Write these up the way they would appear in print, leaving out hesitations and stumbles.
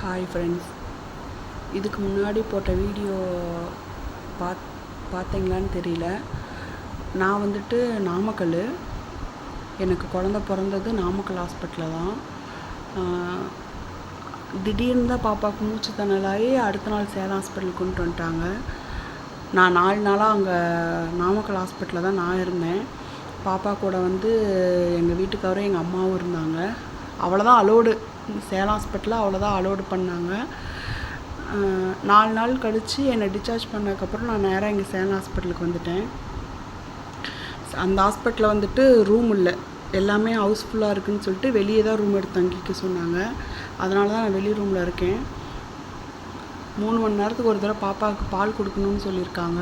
Hi friends, இதுக்கு முன்னாடி போட்ட வீடியோ பார்த்தீங்களான்னு தெரியல. நான் வந்துட்டு நாமக்கல், எனக்கு குழந்த பிறந்தது நாமக்கல் ஹாஸ்பிட்டலில் தான். திடீர்னு தான் பாப்பாவுக்கு மூச்சு திணறலாகி அடுத்த நாள் சேலம் ஹாஸ்பிட்டலுக்கு கொண்டு வந்துட்டாங்க. நான் 4 நாளாக அங்கே நாமக்கல் ஹாஸ்பிட்டலில் தான் நான் இருந்தேன். பாப்பா கூட வந்து எங்கள் வீட்டுக்காரரும் எங்கள் அம்மாவும் இருந்தாங்க. அவ்வளோதான் அலோடு, சேலம் ஹாஸ்பிட்டலில் அவ்வளோதான் அலோடு பண்ணாங்க. 4 நாள் கழித்து என்னை டிஸ்சார்ஜ் பண்ணதுக்கப்புறம் நான் நேராக இங்கே சேலம் ஹாஸ்பிட்டலுக்கு வந்துட்டேன். அந்த ஹாஸ்பிட்டலில் வந்துட்டு ரூம் இல்லை, எல்லாமே ஹவுஸ்ஃபுல்லாக இருக்குதுன்னு சொல்லிட்டு வெளியே தான் ரூம் எடுத்து தங்கிக்க சொன்னாங்க. அதனால தான் நான் வெளி ரூமில் இருக்கேன். 3 மணி நேரத்துக்கு ஒரு தடவை பாப்பாவுக்கு பால் கொடுக்கணும்னு சொல்லியிருக்காங்க.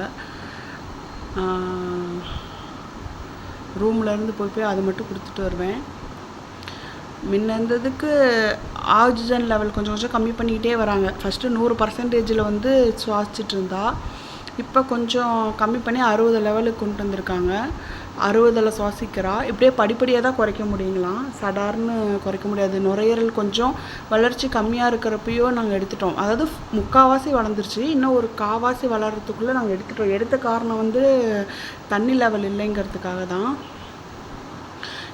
ரூம்லேருந்து போய் அது மட்டும் கொடுத்துட்டு வருவேன். முன்ன இருந்ததுக்கு ஆக்சிஜன் லெவல் கொஞ்சம் கொஞ்சம் கம்மி பண்ணிக்கிட்டே வராங்க. ஃபஸ்ட்டு 100% வந்து சுவாசிச்சுட்டு இருந்தா, இப்போ கொஞ்சம் கம்மி பண்ணி 60 லெவலுக்கு கொண்டு வந்திருக்காங்க. 60 சுவாசிக்கிறா. இப்படியே படிப்படியாக தான் குறைக்க முடியுங்களாம், சடார்னு குறைக்க முடியாது. நுரையீரல் கொஞ்சம் வளர்ச்சி கம்மியாக இருக்கிறப்பையோ நாங்கள் எடுத்துட்டோம். அதாவது 3/4 வளர்ந்துருச்சு, இன்னும் ஒரு 1/4 வளர்கிறதுக்குள்ளே நாங்கள் எடுத்துட்டோம். எடுத்த காரணம் வந்து தண்ணி லெவல் இல்லைங்கிறதுக்காக தான்.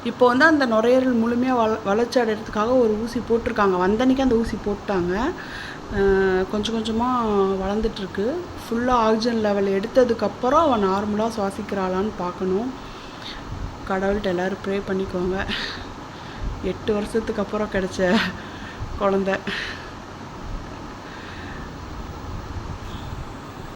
இப்போ வந்து அந்த நுரையீரல் முழுமையாக வளர்ச்சி அடைகிறதுக்காக ஒரு ஊசி போட்டிருக்காங்க. வந்தன்னைக்கு அந்த ஊசி போட்டாங்க. கொஞ்சம் கொஞ்சமாக வளர்ந்துட்டுருக்கு. ஃபுல்லாக ஆக்சிஜன் லெவல் எடுத்ததுக்கப்புறம் அவன் நார்மலாக சுவாசிக்கிறாளான்னு பார்க்கணும். கடவுள்கிட்ட எல்லோரும் ப்ரே பண்ணிக்கோங்க. 8 வருஷத்துக்கு அப்புறம் கிடைச்ச குழந்த.